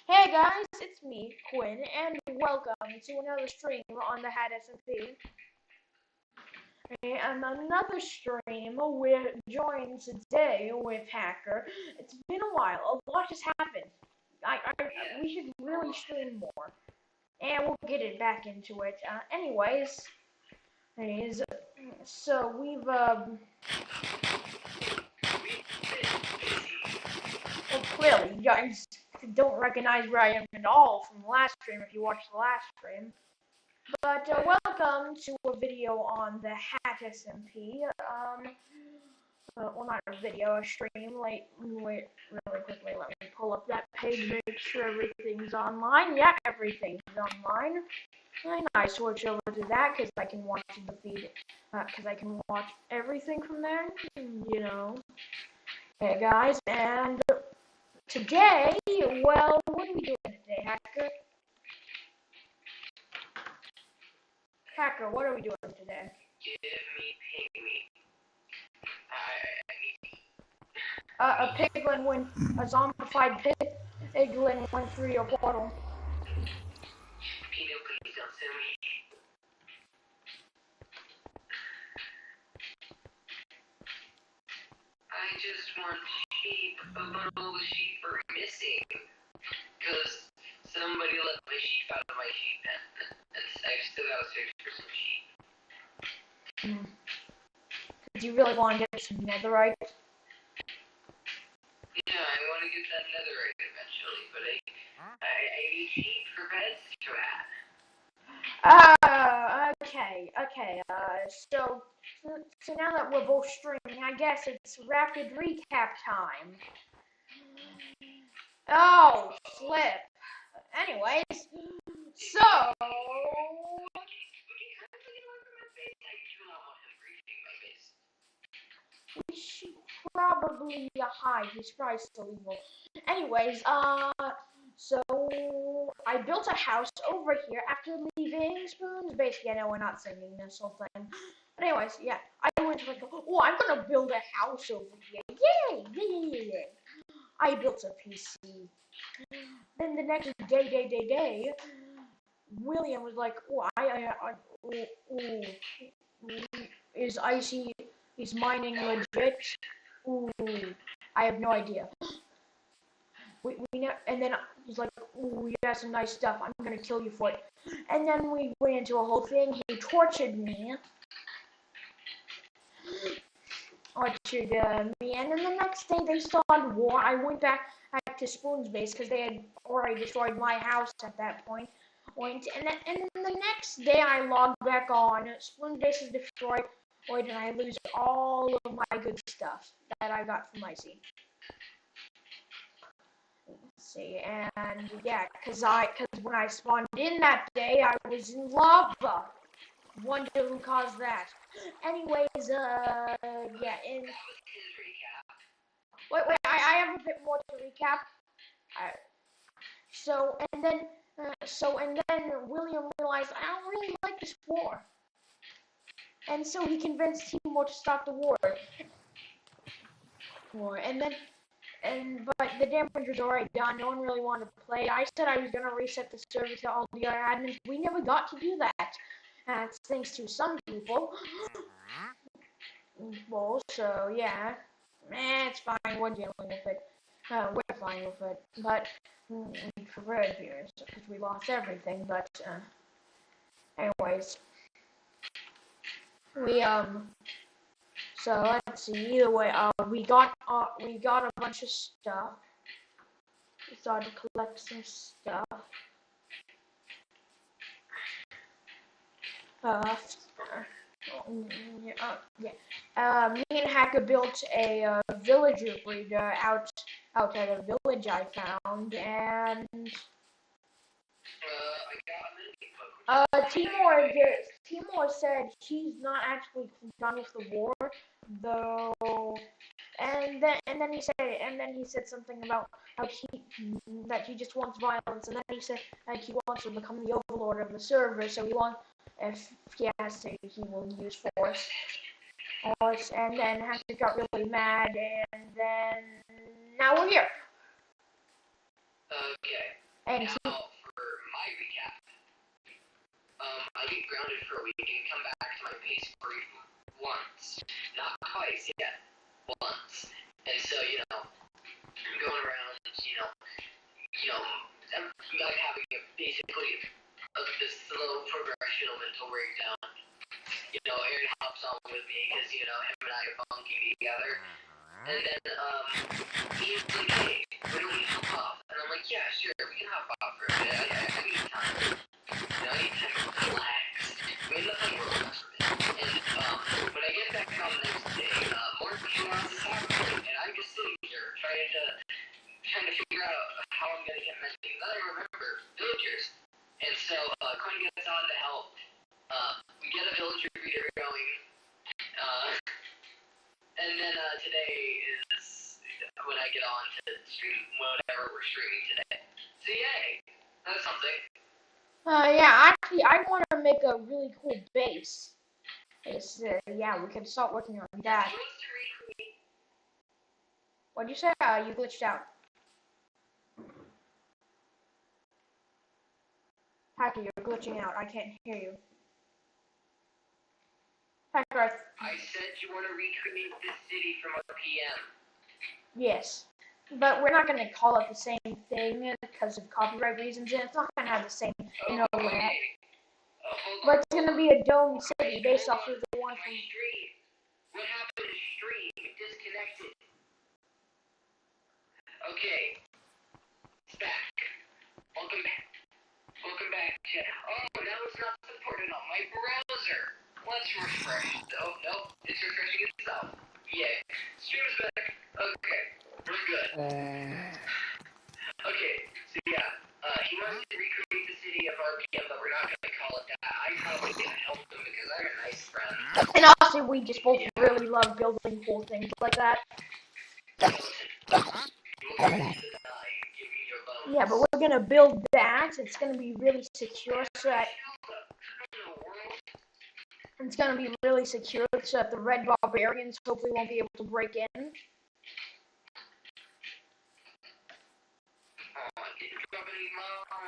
Hey guys, it's me, Quinn, and welcome to another stream on the Hat SMP. And another stream we're joined today with Hacker. It's been a while, a lot has happened. We should really stream more. And we'll get it back into it. Anyways, so well, clearly, you guys don't recognize where I am at all from the last stream if you watched the last stream. But welcome to a video on the Hat SMP. Well, not a video, a stream. Wait, really quickly, let me pull up that page, make sure everything's online. Yeah, everything's online. And I switch over to that because I can watch the feed, because I can watch everything from there. You know. Hey guys, and today, well, what are we doing today, Hacker? Hacker, what are we doing today? A piglin went, a zombified piglin went through your portal. Peter, please don't sue me. I just want sheep, but all the sheep are missing. Because somebody let my sheep out of my sheep pen. I've still got to search for some sheep. Do you really want to get some netherite? Yeah, I want to get that netherite eventually, but I need sheep for beds to add. Okay. So now that we're both streaming, I guess it's rapid recap time. Oh, flip. Anyways, so... We should probably hide. He's probably still evil. Anyways, so I built a house over here after leaving Spoon's base. Yeah, no, we're not singing this whole thing. But anyways, yeah, I went like, oh, I'm gonna build a house over here. Yay! I built a PC. Then the next day, William was like, oh, is Icy? Is mining legit? Ooh, I have no idea. And then he's like, ooh, you have some nice stuff. I'm gonna kill you for it. And then we went into a whole thing. He tortured me. And then the next day they started war. I went back to Spoon's base because they had already destroyed my house at that point. And then the next day I logged back on. Spoon's base is destroyed. And I lose all of my good stuff that I got from Icy. Let's see, and yeah, cause when I spawned in that day, I was in lava. Wonder who caused that. Anyways, yeah, wait, I have a bit more to recap. And then William realized I don't really like this war. And so he convinced Timur to stop the war. But the damage was already done. No one really wanted to play. I said I was gonna reset the server to all the other admins. We never got to do that. That's thanks to some people. Well, so yeah, it's fine. We're dealing with it. We're fine with it. But for Red here, because we lost everything. But anyways, So let's see. Either way, we got a bunch of stuff. We started to collect some stuff. Me and Hacker built a villager breeder out at a village I found, and Timur said he's not actually done with the war, though. And then he said something about how he just wants violence, and then he said he wants to become the overlord of the server, so if he has to, he will use force. And then Hacker got really mad, and then now we're here. Okay. And Now, for my recap, I get grounded for a week and come back to my base once. Not twice yet. Once. And so, I'm going around, I'm like having basically this slow progression of mental breakdown. Aaron hops on with me because, him and I are bunking together. And then, he's like, hey, why don't we hop off? And I'm like, yeah, sure, we can hop off for a bit. I need time. I need time to relax. We end up playing Roblox for a bit. And, when I get back on the next day, more chaos is happening, and I'm just sitting here trying to figure out how I'm gonna get messy. Then I remember villagers. And so, Quinn gets on to help. We get a villager greeter going. And then today is when I get on to stream whatever we're streaming today. So yay! That's something. Yeah, actually, I want to make a really cool base. Yeah, we can start working on that. What'd you say? You glitched out. Hacker, you're glitching out. I can't hear you. Hacker. I said you want to recreate this city from RPM. Yes. But we're not going to call it the same thing because of copyright reasons, and it's not going to have the same internet. But it's going to be a dome city based off of the one from... What happened to stream? It disconnected. Okay. It's back. Welcome back. Welcome back, chat. Oh, now it's not supported on my browser. Let's refresh. Oh, no. It's refreshing itself. Yay. Stream's back. Okay. We're good. Okay. So, yeah. He wants to recreate the city of RPM, but we're not going to call it that. I'm probably going to help him because I'm a nice friend. And also, we just both really love building cool things like that. Yeah, but we're gonna build that. It's gonna be really secure so that the red barbarians hopefully won't be able to break in.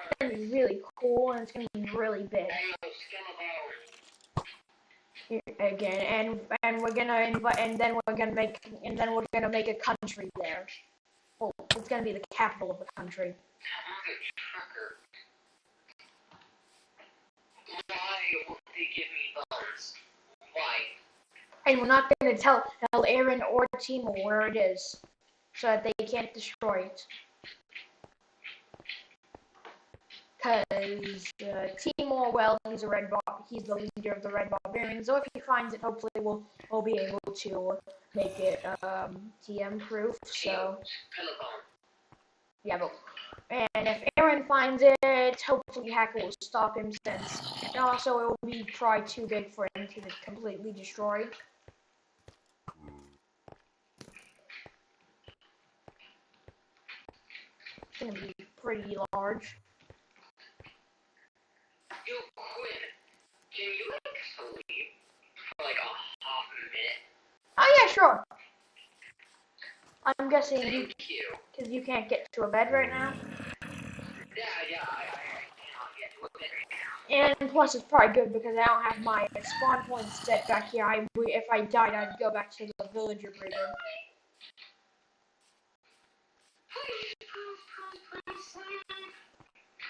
It's gonna be really cool and it's gonna be really big. Again, and we're gonna invite, and then we're gonna make a country there. Well, it's gonna be the capital of the country. Why won't they give me bones? Why? And we're not gonna tell Aaron or Timo where it is, so that they can't destroy it. Because Timo, well, he's the leader of the Red Barbarians. So if he finds it, hopefully we'll be able to make it TM proof. So yeah, but and if Aaron finds it, hopefully Hacker will stop him since, and also it will be probably too big for him to completely destroy. It's gonna be pretty large. Yo, Quinn, can you sleep for like a half minute? Oh yeah, sure. I'm guessing Thank you. Because you can't get to a bed right now. Yeah, I cannot get to a bed right now. And plus, it's probably good because I don't have my spawn point set back here. If I died, I'd go back to the villager breeder.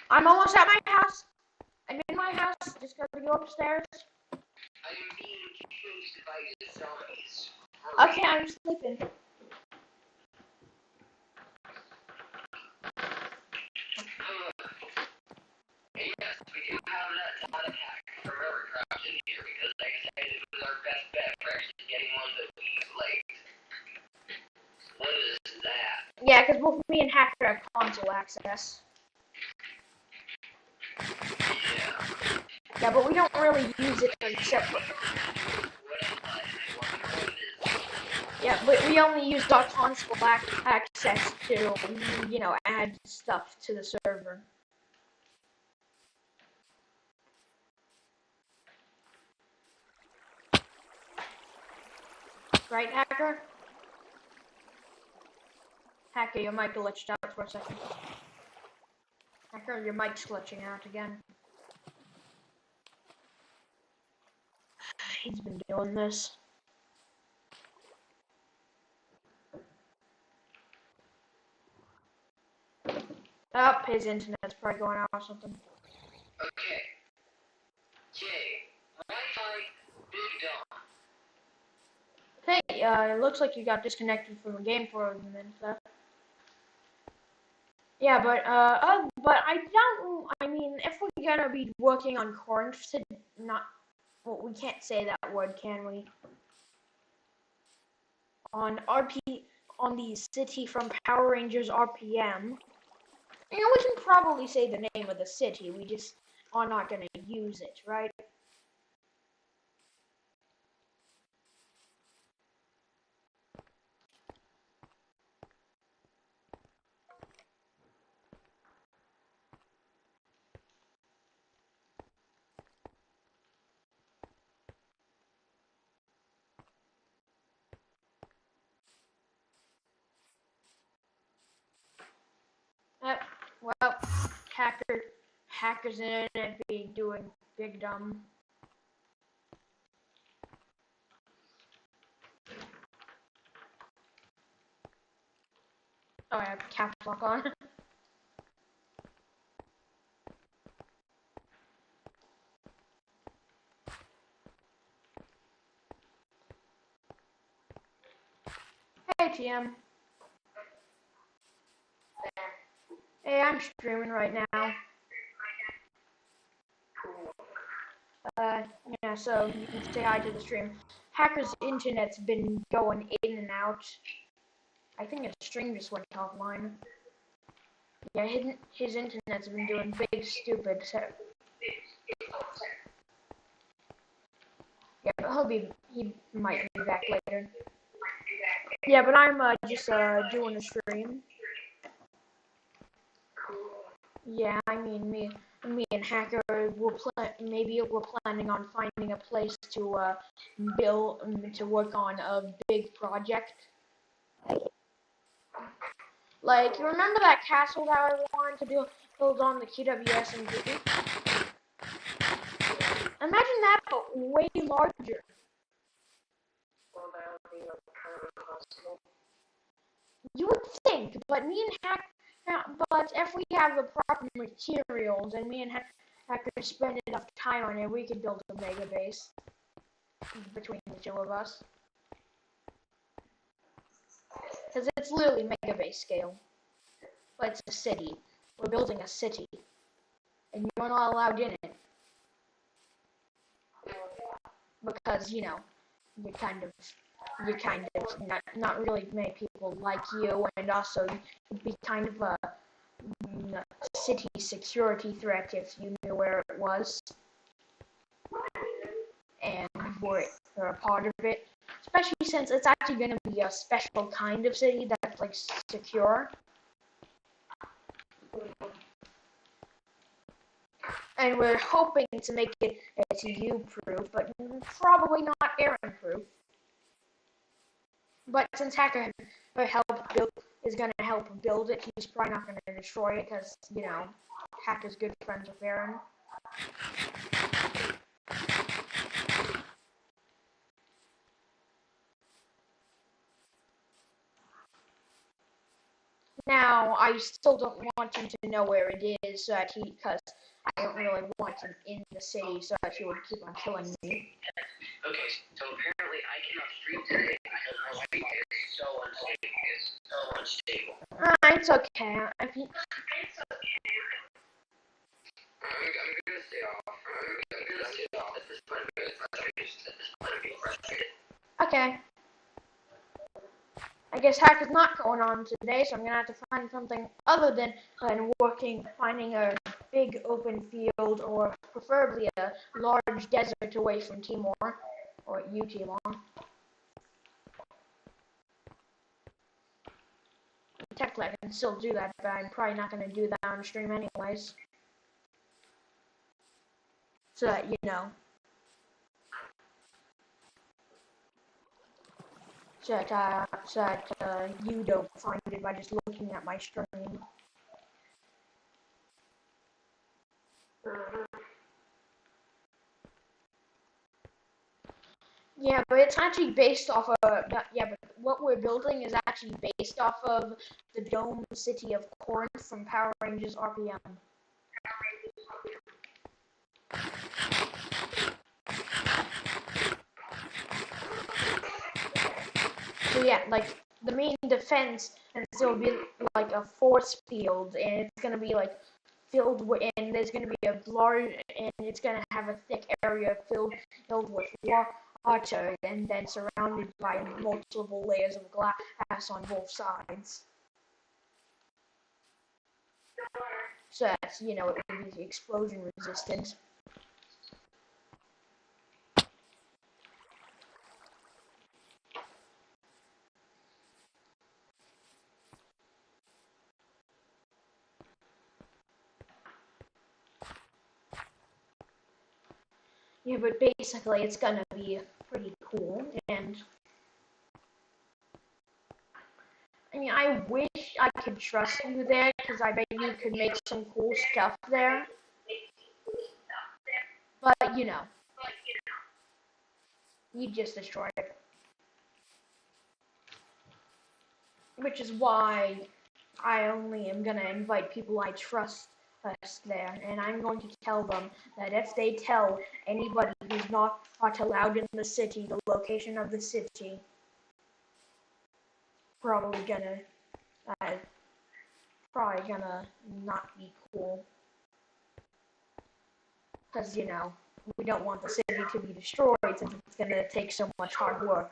I'm almost at my house. I'm in my house. Just gotta go upstairs. I am being chased by the zombies. Okay, I'm sleeping. And yes, we do have that ton attack from Rivercraft in here because like I said, it was our best bet for actually getting one that we liked. What is that? Yeah, because both me and Hacker have console access. Yeah, but we don't really use it except for... Yeah, but we only use our console access to, add stuff to the server. Right, Hacker? Hacker, your mic glitched out for a second. Hacker, your mic's glitching out again. He's been doing this. Oh, his internet's probably going out or something. Okay. Jay, Wi-Fi, Big Dom. Hey, it looks like you got disconnected from the game for a minute there. Yeah, but I don't. I mean, if we're gonna be working on not, well, we can't say that word, can we? On on the city from Power Rangers RPM. You know, we can probably say the name of the city. We just are not gonna use it, right? Well, hackers in it be doing big dumb. Oh, I have caps lock on. Hey, TM. Hey, I'm streaming right now. Yeah, so you can say hi to the stream. Hacker's internet's been going in and out. I think his stream just went offline. Yeah, his internet's been doing big stupid. So yeah, but he might be back later. Yeah, but I'm just doing a stream. Yeah, I mean me and Hacker we're planning on finding a place to build to work on a big project. Like, you remember that castle that I wanted to build on the QWSMG? Imagine that, but way larger. Well, that would be kind of impossible. You would think, but but if we have the proper materials and me and Hacker spend enough time on it, we could build a mega base between the two of us. Because it's literally mega base scale. But it's a city. We're building a city. And you're not allowed in it. Because, you know, you're kind of not really many people like you, and also you'd be kind of a city security threat if you knew where it was. And were a part of it. Especially since it's actually going to be a special kind of city that's like secure. And we're hoping to make it TU-proof, but probably not Aaron-proof. But since Hacker is going to help build it, he's probably not going to destroy it because, you know, Hacker's good friends with Aaron. Now, I still don't want him to know where it is, because I don't really want him in the city, so that he would keep on killing me. Okay, so apparently I cannot stream today because my lighting is so unstable. It's okay. I'm gonna stay off. I'm gonna stay off at this point. I'm being frustrated. Okay. I guess Hacker's not going on today, so I'm gonna have to find something other than finding a big open field, or preferably a large desert away from Timor, or you, Timor. Technically, I can still do that, but I'm probably not gonna do that on stream anyways. So that you know. So that you don't find it by just looking at my stream. Mm-hmm. Yeah, but it's actually based off of yeah, but what we're building is actually based off of the dome city of Corinth from Power Rangers RPM. So yeah, like the main defense, and there will be like a force field, and it's gonna be like filled with, and there's gonna be a large, and it's gonna have a thick area filled with water, and then surrounded by multiple layers of glass on both sides. So that's, it would be explosion resistant. Yeah, but basically it's gonna be pretty cool, and I mean, I wish I could trust you there, because I bet you could make some cool stuff there. But, you just destroyed it. Which is why I only am gonna invite people I trust us there, and I'm going to tell them that if they tell anybody who's not allowed in the city the location of the city, probably gonna not be cool. Because, we don't want the city to be destroyed since it's gonna take so much hard work.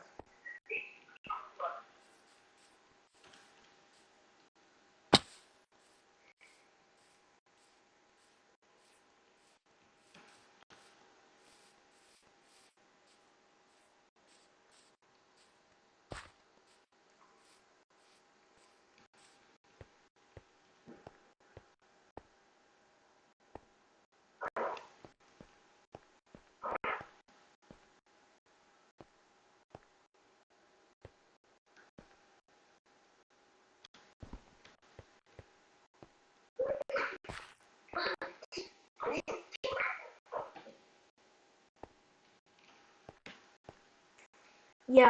Yeah,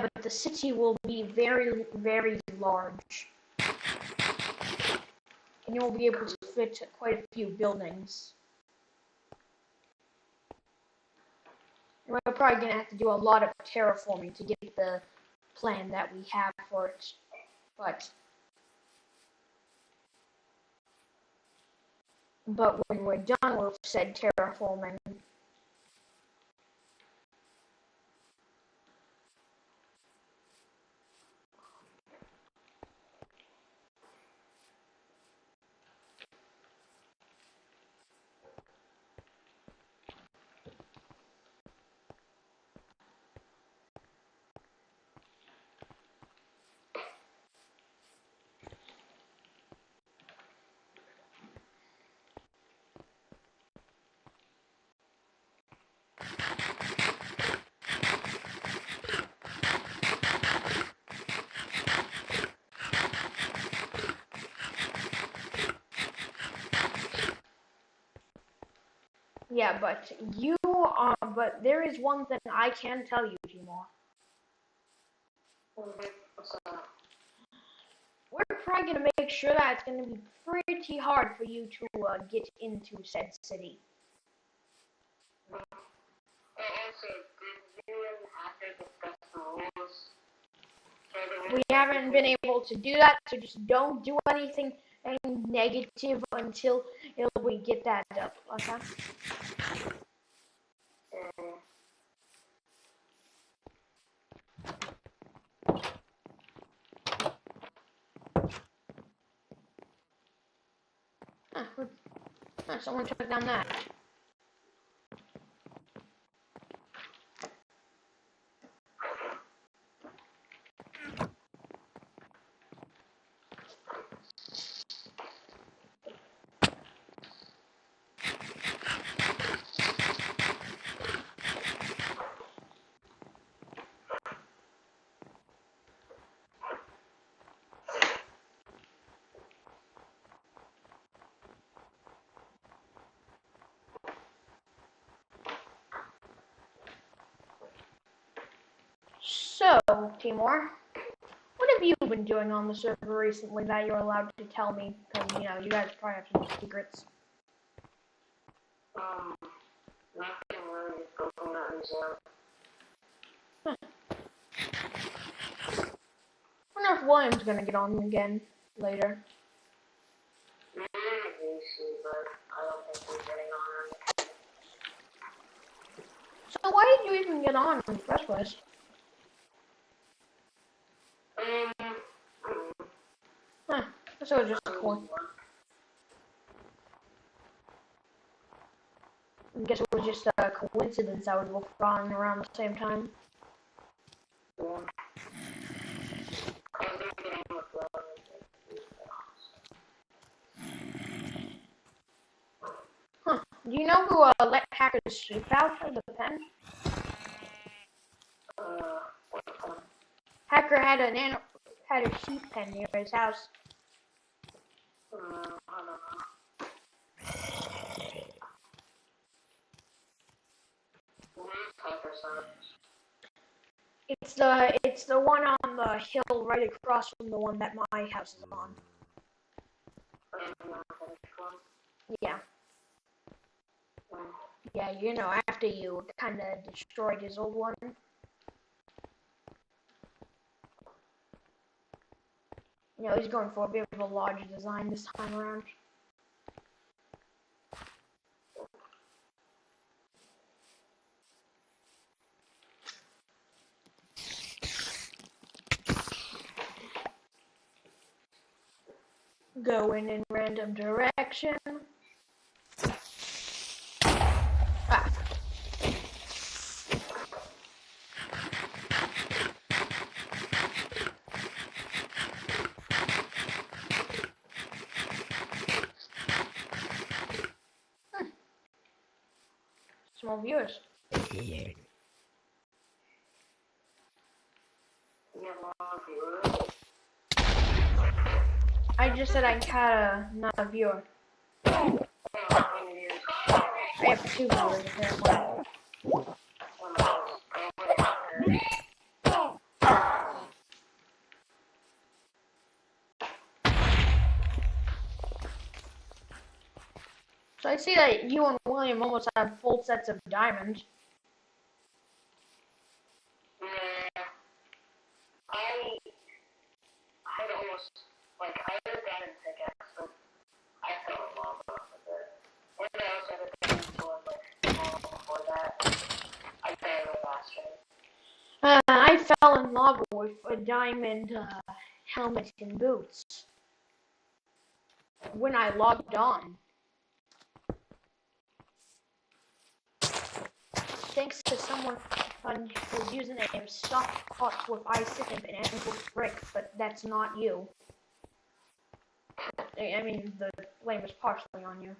but the city will be very, very large, and you'll be able to fit quite a few buildings. And we're probably gonna have to do a lot of terraforming to get the plan that we have for it, but when we're done with said terraforming, yeah, but there is one thing I can tell you, Timor. We're probably gonna make sure that it's gonna be pretty hard for you to get into said city. We haven't been able to do that, so just don't do anything negative until we get that up, okay? Someone took down that. So, Timor, what have you been doing on the server recently that you're allowed to tell me? Because, you know, you guys probably have some secrets. Nothing really, just going out and zone. I wonder if William's gonna get on again later. Maybe, but I don't think we're getting on. So why did you even get on in the first place? Huh, so it was just cool. I guess it was just a coincidence I was both on around the same time. Huh. Do you know who let Hacker's sheep out of the pen? Hacker had a sheep pen near his house. I don't know. It's the one on the hill right across from the one that my house is on. Yeah. Yeah, you know, after you kind of destroyed his old one. You know, he's going for a bit of a larger design this time around. Going in random direction. Ah. Small viewers. I just said I had not a viewer. I have 2 viewers apparently. So I see that you and William almost have full sets of diamonds. I almost, like, I had a diamond pickaxe, but I fell in love with it. And I also had a diamond sword, like, before that. I barely lost it. I fell in lava with a diamond helmet and boots when I logged on. Thanks to someone whose username stopped pots with ice and with brick, but that's not you. I mean, the blame is partially on you.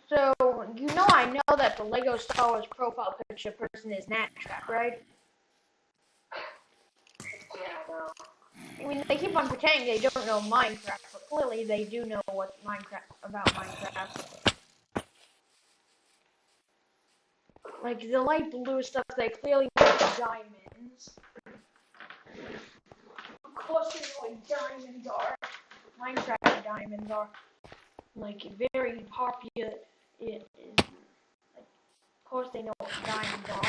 So, you know I know that the LEGO Star Wars profile picture person is Nattrap, right? Yeah, no. I mean, they keep on pretending they don't know Minecraft, but clearly they do know what about Minecraft. Like, the light blue stuff, they clearly know diamonds. Of course they know what diamonds are. Minecraft diamonds are, like, very popular. Like, of course they know what diamonds are.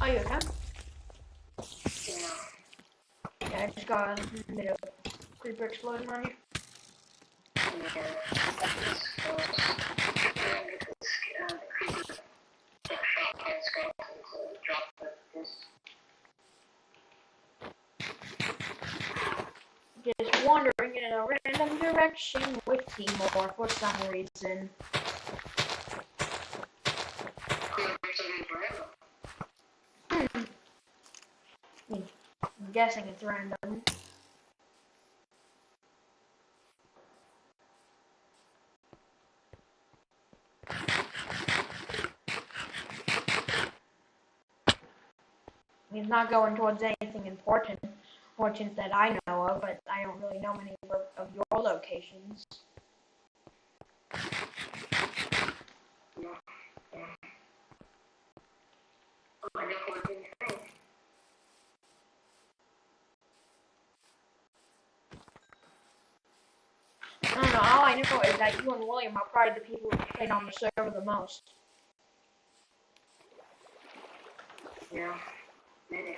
Oh, you okay? Yeah, I just got a bit of creeper explosion on you. Just wandering in a random direction with Timor for some reason. guessing it's random. He's not going towards anything important that I know of, but I don't really know many of your locations. I don't know, all I know is that you and William are probably the people who played on the server the most. Yeah. Maybe.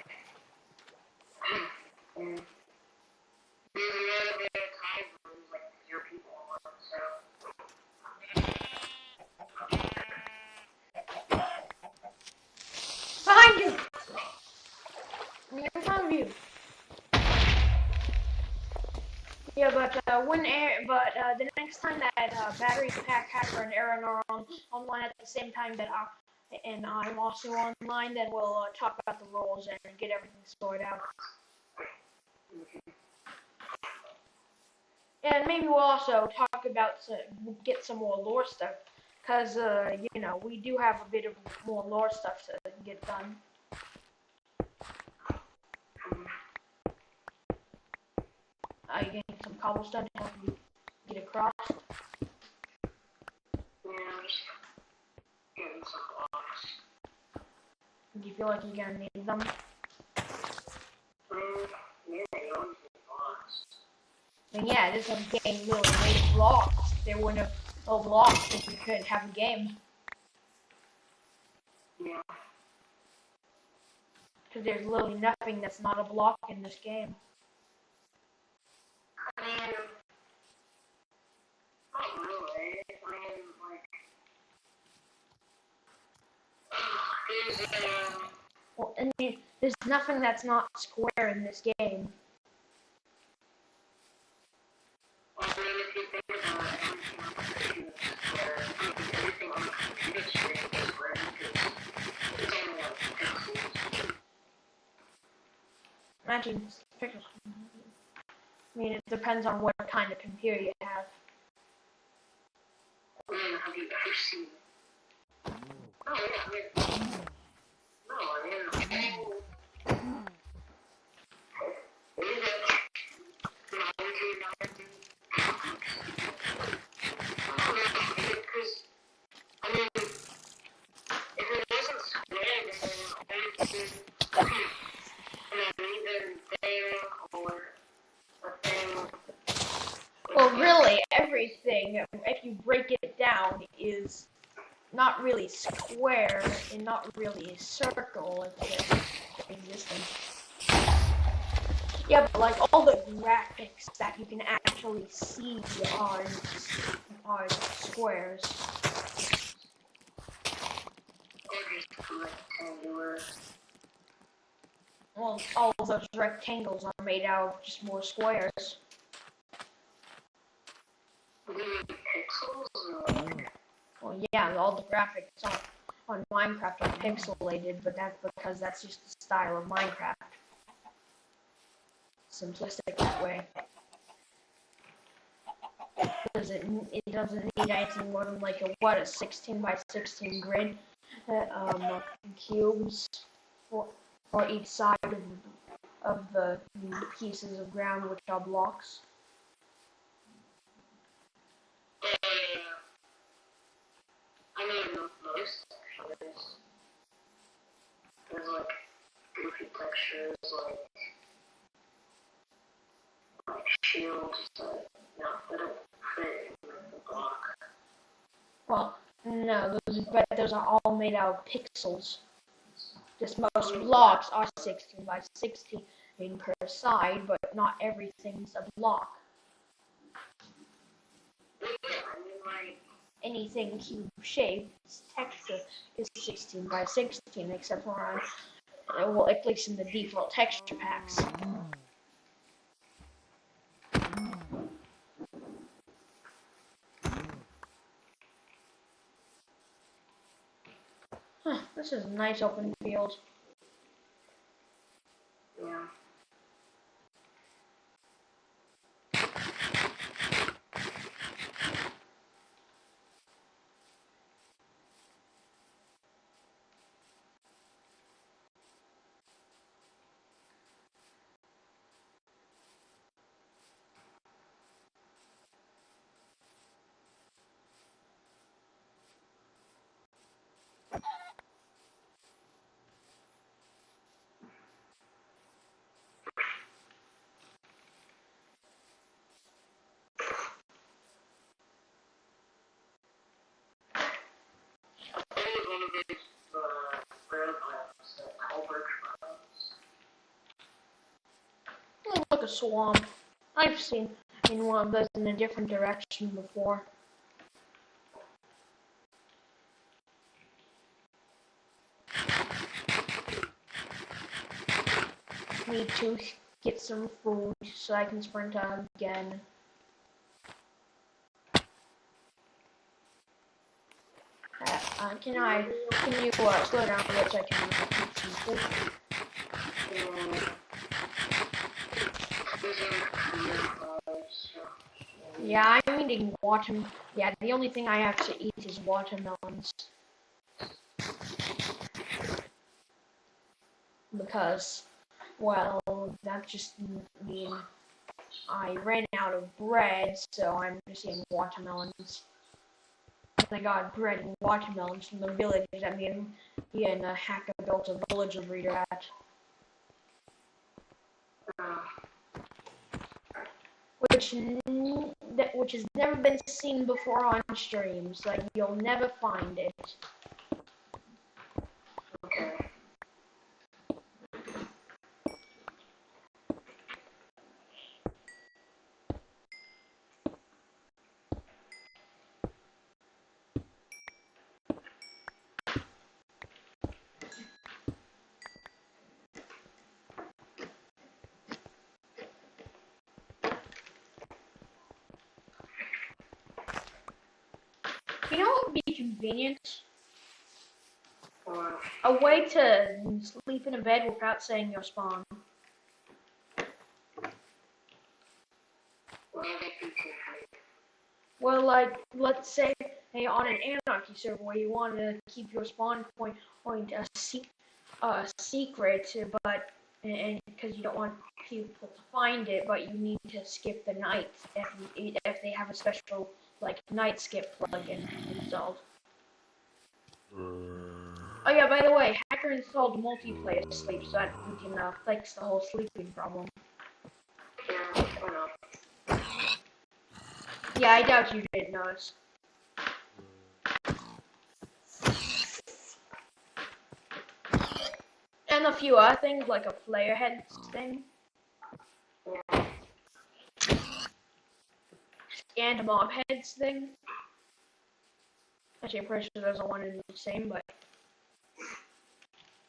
There's another bit of time when like your people are, so. Behind you! I mean, in front of you. Yeah, but the next time that Battery Pack Hacker and Aaron are online at the same time that I'm also online, then we'll talk about the roles and get everything sorted out. And maybe we'll also talk about get some more lore stuff, cause you know, we do have a bit of more lore stuff to get done. You getting some cobblestone to help you get across? Yeah, just getting some blocks. Do you feel like you're gonna need them? Yeah, you always need blocks. And yeah, this game really made of blocks. There wouldn't have no blocks if we couldn't have a game. Yeah. Because there's literally nothing that's not a block in this game. I mean, not really. I mean, like, Well, I mean, there's nothing that's not square in this game. I mean, if you think about it, everything on the computer screen is square because it's only like pixels. Imagine pixels. I mean, it depends on what kind of computer you have. I mean, have you ever seen? Oh yeah, I mean, no, I mean, Well, really, everything, if you break it down, is not really square and not really a circle. It's just existing. Yeah, but like all the graphics that you can actually see are squares. Well, all of those rectangles are made out of just more squares. Well, yeah, all the graphics on Minecraft are pixelated, but that's because that's just the style of Minecraft. Simplistic that way. It doesn't need anything more than like a 16 by 16 grid, cubes for each side of the pieces of ground, which are blocks. I mean, most textures. There's like goofy textures, like shields that they don't fit in the block. Well, no, those are all made out of pixels. Just most blocks are 16 by 16 per side, but not everything's a block. Yeah, I mean, like, anything cube shaped texture is 16 by 16, except for on, well, at least in the default texture packs. This is a nice open field. yeah. swamp. I've seen in one of those in a different direction before. Need to get some food so I can sprint out again. Can you slow down a bit so I can get some food? Yeah, I'm eating watermelon. Yeah, the only thing I have to eat is watermelons. Because, well, that just means I ran out of bread, so I'm just eating watermelons. I got bread and watermelons from the village that me and a hacker built a villager breeder at. Which has never been seen before on streams. Like, you'll never find it. Okay. You know what would be convenient? A way to sleep in a bed without saying your spawn. Well, like, let's say on an anarchy server where you want to keep your spawn point a secret, but because you don't want people to find it, but you need to skip the night if they have a special like night skip plugin installed. Oh yeah, by the way, Hacker installed multiplayer sleep so that we can fix the whole sleeping problem. Yeah, I don't know. Yeah, I doubt you didn't notice. And a few other things like a flare head thing. And a mob heads thing. Actually, I'm pretty sure there's a one in the same, but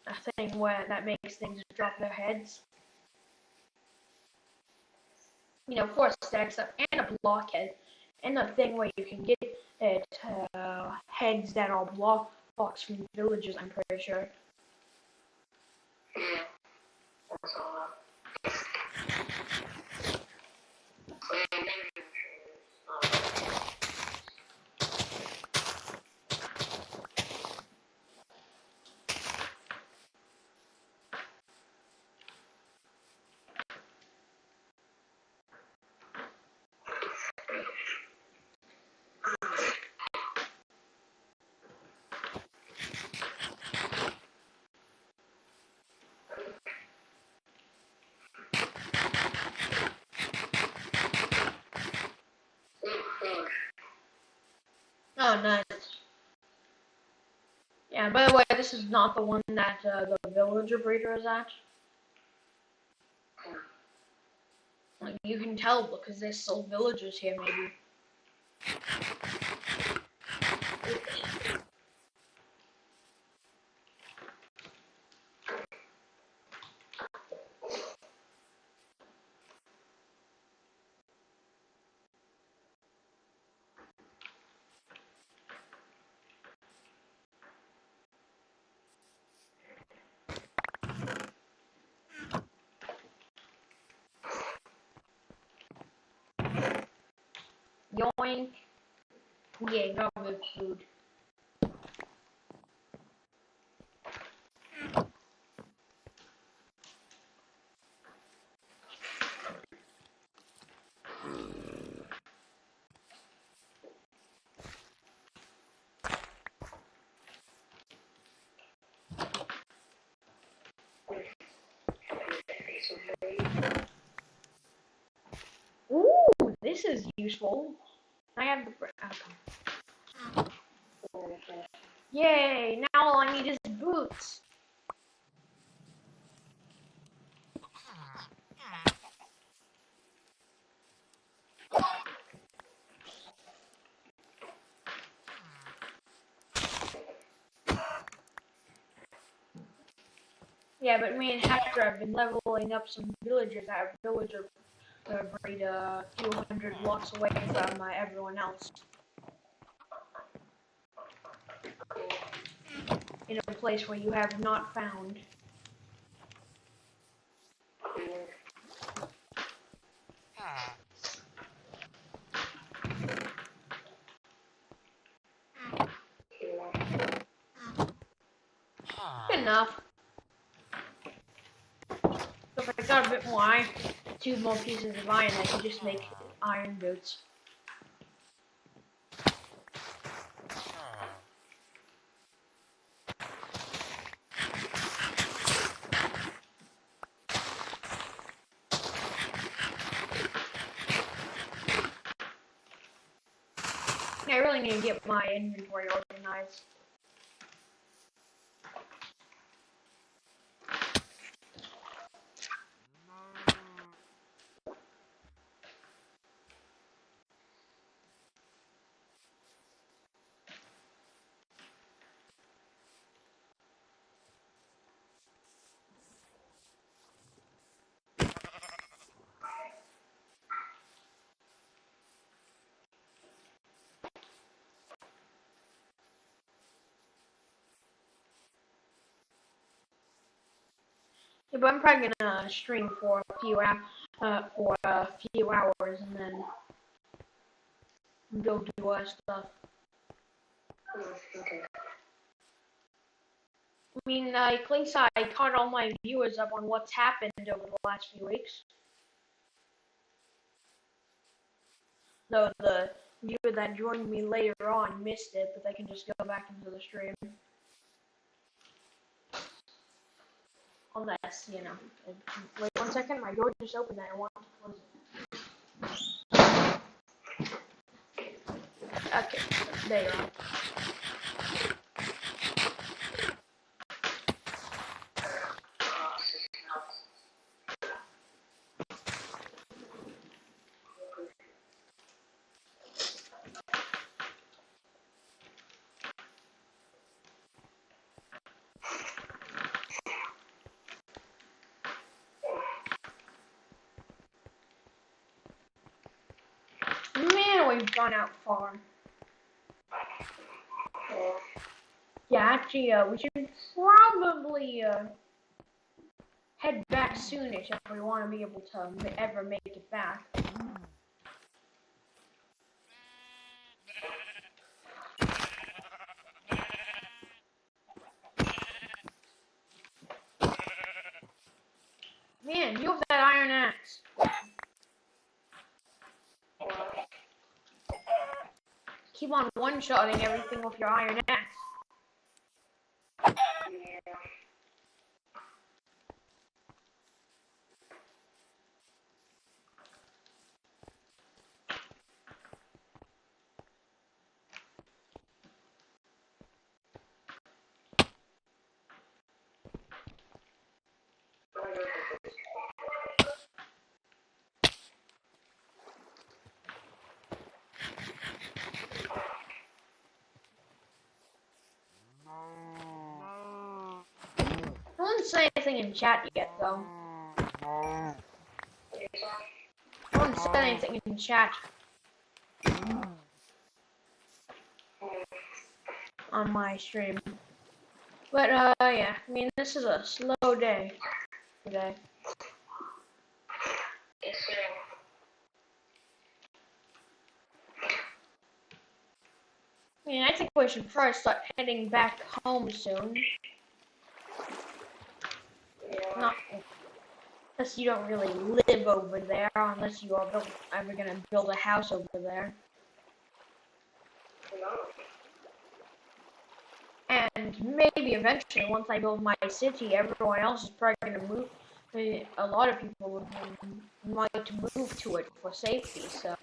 a thing where that makes things drop their heads. You know, 4 stacks up, and a blockhead, and a thing where you can get it heads that are blocks from villages. I'm pretty sure. Yeah, that's all. Oh, nice. Yeah, by the way, this is not the one that the villager breeder is at. Like, you can tell because there's still villagers here, maybe. Yoink. Yeah, got good food. Ooh, this is useful. I have the okay. Yay! Now all I need is boots. Yeah, but me and Hector have been leveling up some villagers. I have a villager breed a few hundred blocks away from everyone else. In a place where you have not found. Good enough. So if I got a bit more iron, 2 more pieces of iron, I could just make iron boots. I really need to get my inventory organized. Yeah, but I'm probably gonna stream for a few hours and then go do stuff. Okay. I mean, at least I caught all my viewers up on what's happened over the last few weeks. Though the viewer that joined me later on missed it, but they can just go back into the stream. Unless, you know. Wait 1 second, my door just opened and I want to close it. Okay, there you are. Man, we've gone out far. Yeah, actually, we should probably head back soonish if we want to be able to ever make it back. Man, you have that iron axe. Keep on one-shotting everything with your iron axe. No one said anything in chat yet, though. No one said anything in chat. On my stream. But, yeah. I mean, this is a slow day today. I mean, I think we should probably start heading back home soon. Not unless you don't really live over there, unless you are ever gonna build a house over there. And maybe eventually, once I build my city, everyone else is probably gonna move. A lot of people might move to it for safety, so.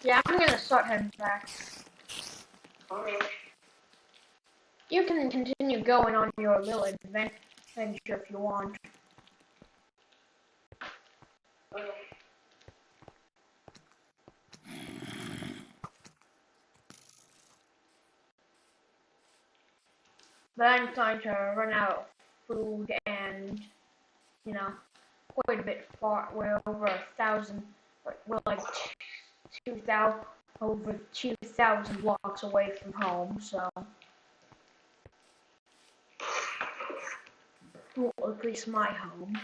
Yeah, I'm gonna start heading back. Okay. You can continue going on your little adventure if you want. Okay. But I'm starting to run out of food and, you know, quite a bit far. We're over 1,000, we're like 2,000, over 2,000 blocks away from home, so. Well, at least my home.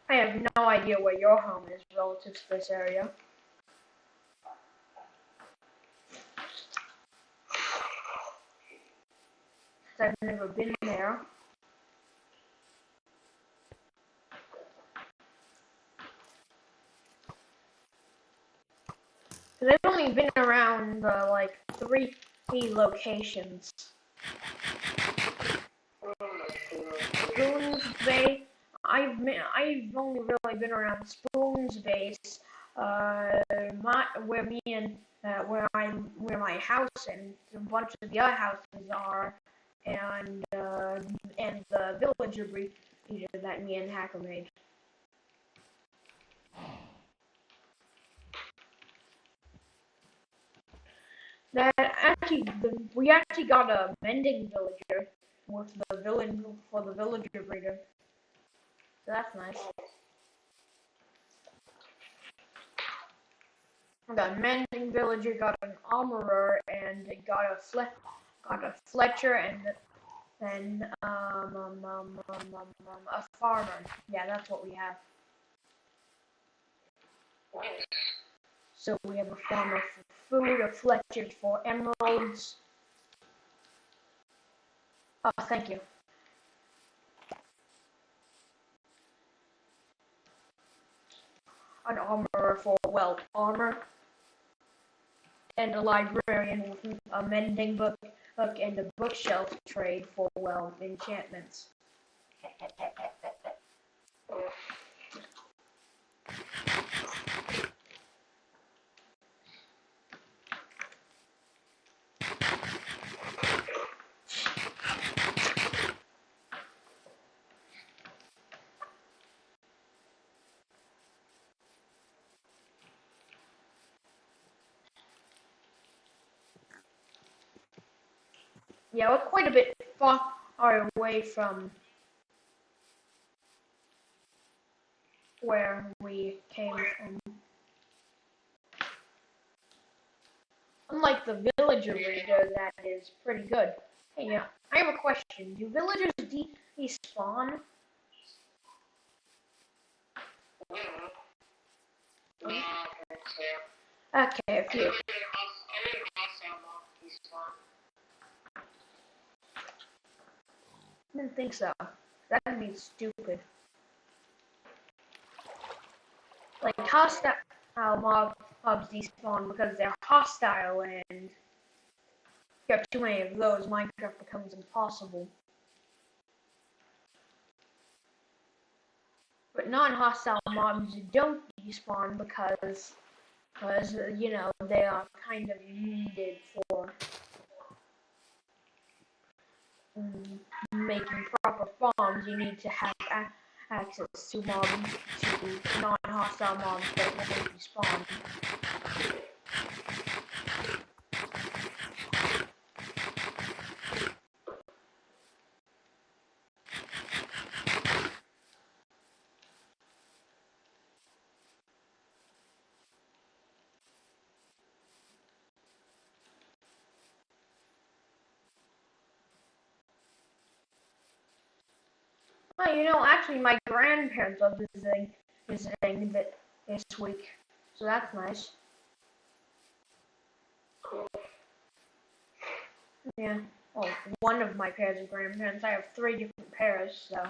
I have no idea where your home is relative to this area. I've never been there. Cause I've only been around like three locations. Spoons Bay. I've only really been around Spoons Base. Where me and where my house and a bunch of the other houses are, and the villager breeder that me and Hacker made. We actually got a mending villager with the villager breeder. So that's nice. We got a mending villager, got an armorer, and got a Fletcher, and then a farmer. Yeah, that's what we have. So we have a farmer for food, a Fletcher for emeralds. Oh, thank you. An armorer for, well, armor. And a librarian with a mending book and a bookshelf trade for, well, enchantments. Yeah, we're quite a bit far away from where we came from. Unlike the villager breeder, that is pretty good. Hey, yeah, I have a question. Do villagers despawn? Okay, a few. I didn't think so. That'd be stupid. Like hostile mobs despawn because they're hostile, and if you have too many of those, Minecraft becomes impossible. But non-hostile mobs don't despawn because you know, they are kind of needed for making proper farms. You need to have access to non-hostile mobs that won't despawn. Well, you know, actually, my grandparents are visiting this week, so that's nice. Yeah. Well, one of my pairs of grandparents. I have 3 different pairs, so.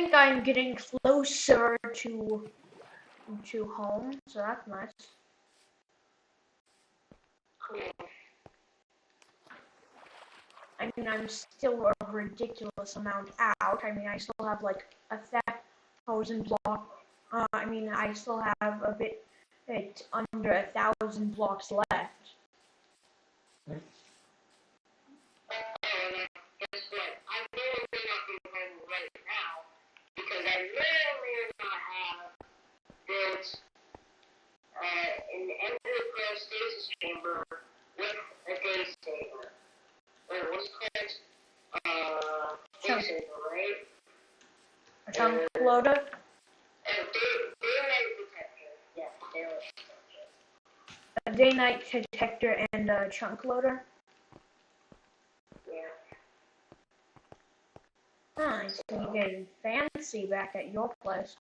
think I'm getting closer to home, so that's nice. I mean, I'm still a ridiculous amount out. I mean, I still have like 1,000 blocks. I mean, I still have a bit under 1,000 blocks left. Guess what? I'm literally not going home right now because I may or not have built an endocrine stasis chamber with a day saver. Or what's it called? Day saver, right? A chunk loader? Daylight detector. Yeah, daylight detector. A day-night detector and a chunk loader? Yeah. Nice. So you're getting fancy back at your place.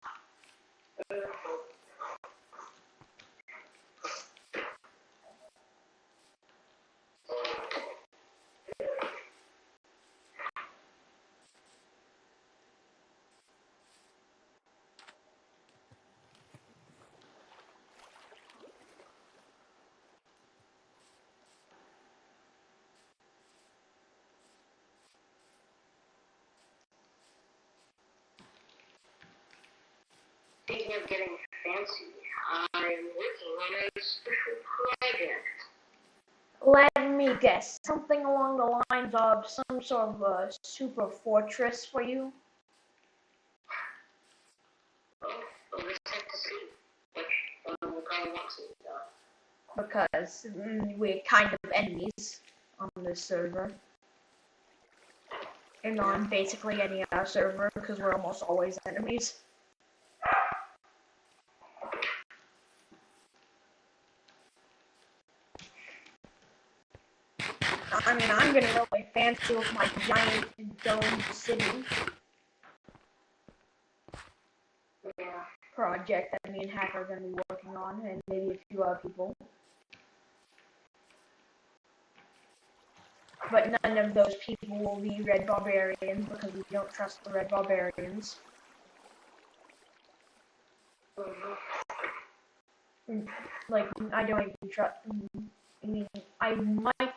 Speaking of getting fancy, I'm working on a special project. Let me guess. Something along the lines of some sort of a super fortress for you? Well, we'll just have to see. Which we'll probably want to see, though. Because we're kind of enemies on this server. And on basically any other server, because we're almost always enemies. I mean, I'm getting really fancy with my giant domed city project that me and Hacker are going to be working on, and maybe a few other people. But none of those people will be Red Barbarians, because we don't trust the Red Barbarians. Like, I don't even trust. I mean, I might.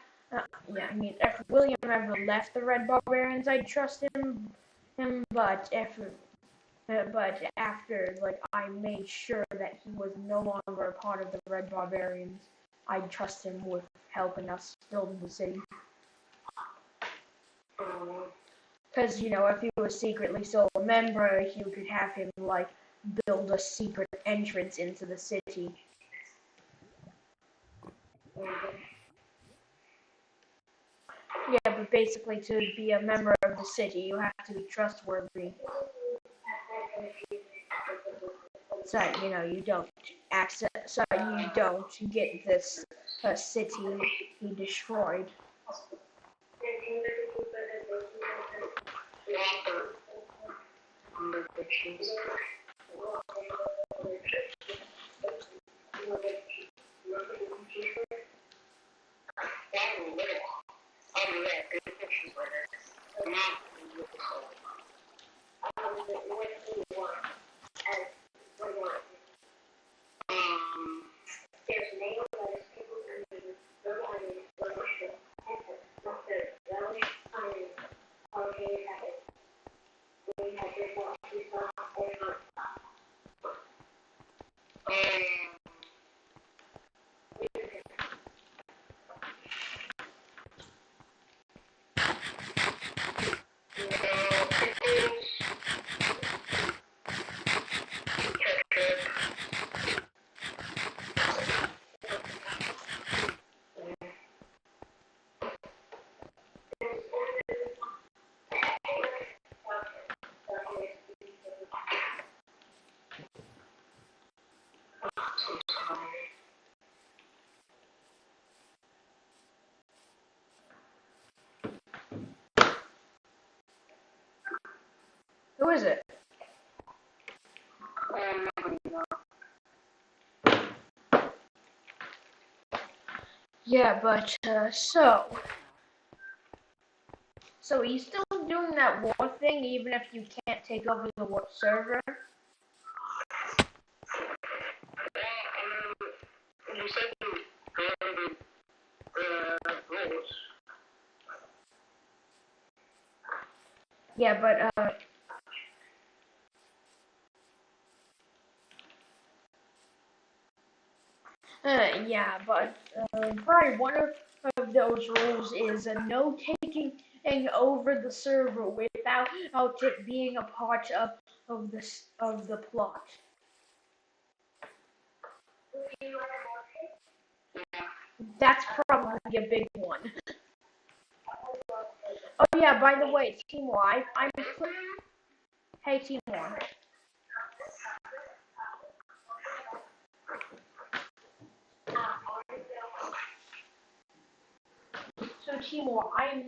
Yeah, I mean, if William ever left the Red Barbarians, I'd trust him. But after, like, I made sure that he was no longer a part of the Red Barbarians, I'd trust him with helping us build the city. Because, you know, if he was secretly still a member, you could have him, like, build a secret entrance into the city. Yeah, but basically to be a member of the city, you have to be trustworthy. So, you know, you don't get this city destroyed. Who is it? Yeah, but, so are you still doing doing that war thing even if you can't take over the war server? You said you created rules. Yeah, but probably one of those rules is no taking over the server without it being a part of the plot. That's probably a big one. Oh yeah, by the way, Timor, hey Timor. So Timor, I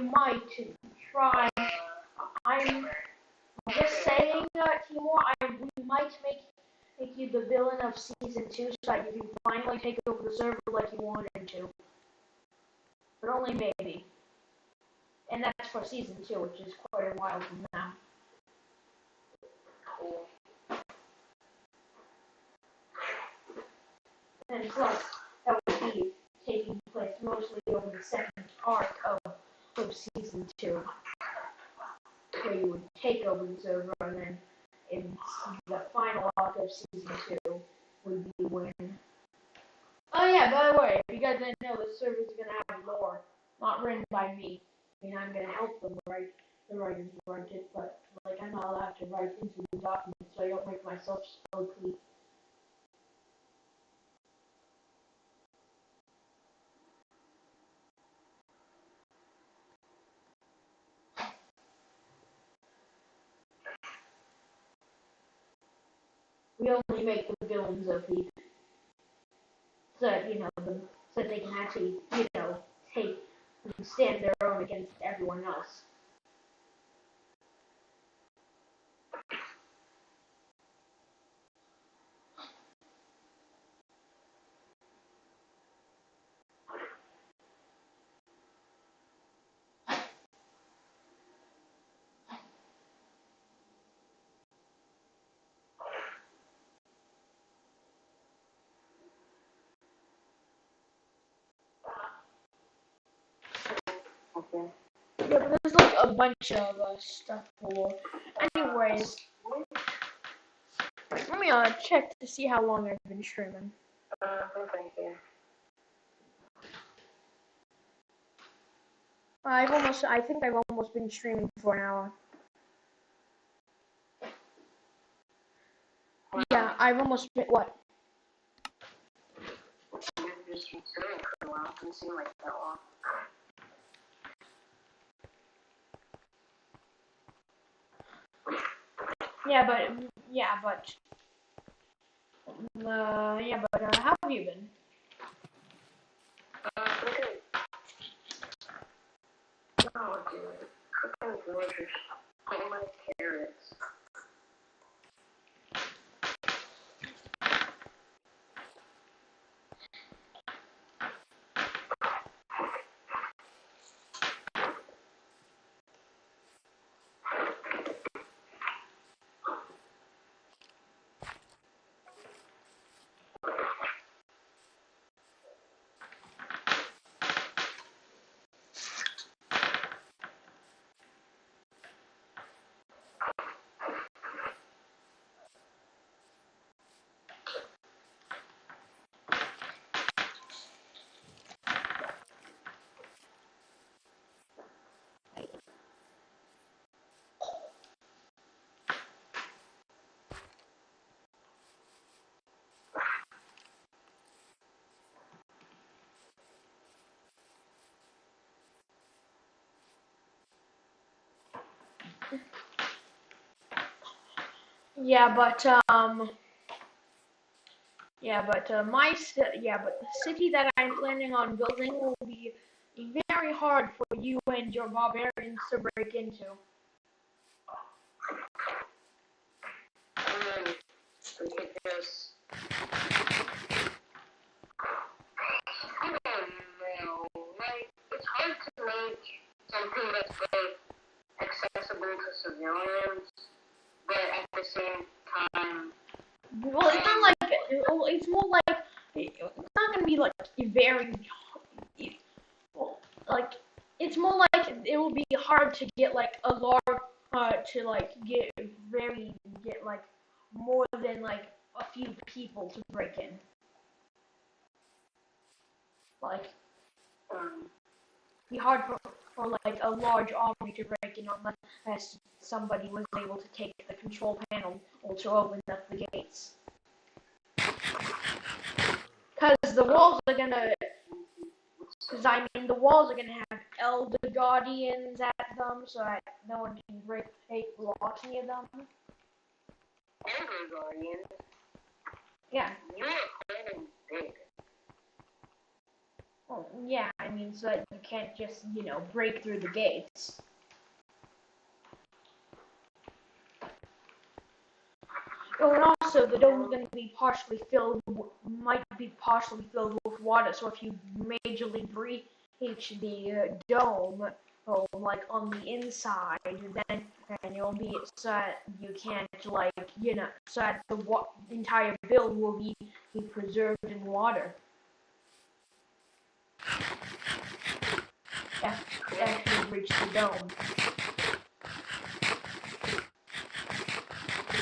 might try. I'm just saying, Timor, we might make you the villain of season 2, so that you can finally take over the server like you wanted to. But only maybe. And that's for season 2, which is quite a while from now. Cool. And plus, that would be taking place mostly over the second arc of season 2. Where you would take over the server, and then in the final arc of season 2 would be when. Oh yeah, by the way, if you guys didn't know, the server's gonna have lore, not written by me. I mean, I'm gonna help them write the writers write it, but like I'm not allowed to write into the document, so I don't make myself so clear. We only make the villains of the so that so that they can actually take stand their own against everyone else. Okay. Yeah, but there's like a bunch of stuff for. Anyways, let me check to see how long I've been streaming. No thank you. I think I've almost been streaming for an hour. Yeah, I've almost been, what? You've just been streaming for a while. It doesn't seem like that long. How have you been? Pretty good. Oh, dude. Cooking delicious. All my carrots. But the city that I'm planning on building will be very hard for you and your barbarians to break into. We could just. I don't know. Like, it's hard to make some something that's both accessible to civilians, but at the same time. Well, it's not like, it's more like, it's not gonna be like very, like, it's more like it will be hard to get like a large, to like get like more than like a few people to break in. Like, be hard for like a large army to break in unless somebody was able to take the control panel or to open up the gates. Because the walls are gonna, the walls are gonna have Elder Guardians at them, so that no one can break blocks near them. Elder Guardians? Yeah. You are planning big. Well, yeah, I mean, so that you can't just, break through the gates. Oh, and also, the dome is going to be might be partially filled with water, so if you majorly breach the dome, like on the inside, then you'll be, so that you can't, like, so that the entire build will be preserved in water. After you breach the dome.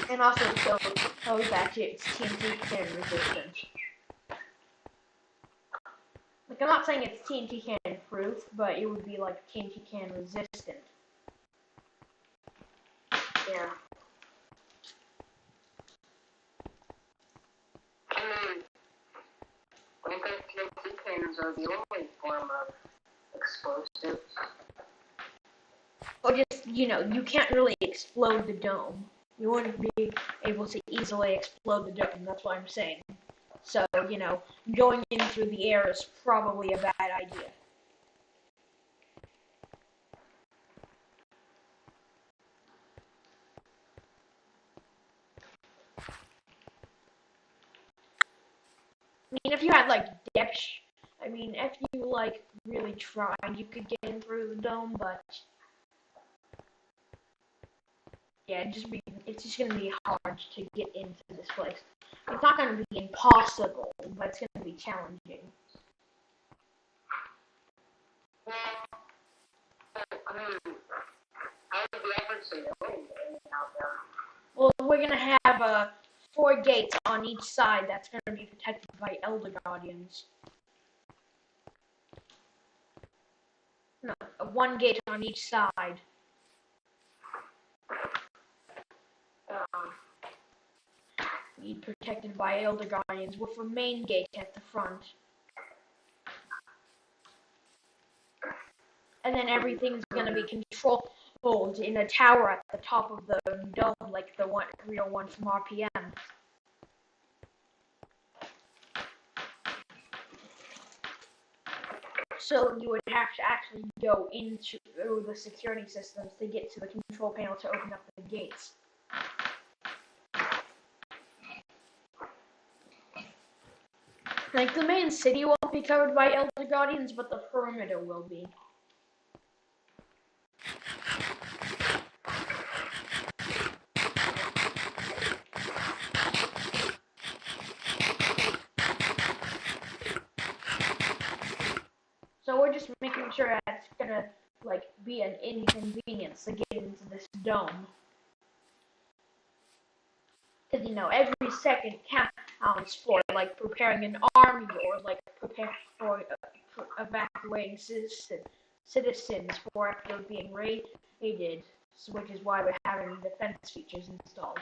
And also shows that it's TNT can resistant. Like, I'm not saying it's TNT can proof, but it would be like TNT can resistant. Yeah. I mean, I think TNT cannons are the only form of explosives. Or just, you can't really explode the dome. You wouldn't be able to easily explode the dome, that's what I'm saying. So, going in through the air is probably a bad idea. I mean, if you had, like, depth, if you, like, really tried, you could get in through the dome, but yeah, it's just gonna be hard to get into this place. It's not gonna be impossible, but it's gonna be challenging. Well, I mean, how would the average civilian get in and out there? Well, we're gonna have 4 gates on each side that's gonna be protected by Elder Guardians. No, 1 gate on each side. Be protected by Elder Guardians with a main gate at the front. And then everything's gonna be controlled in a tower at the top of the dome, like the real one from RPM. So you would have to actually go into the security systems to get to the control panel to open up the gates. Like, the main city won't be covered by Elder Guardians, but the perimeter will be. So we're just making sure that it's gonna, like, be an inconvenience to get into this dome. Because, every second counts for, like, preparing an army or, like, prepare for evacuating citizens for after being raided, which is why we're having defense features installed.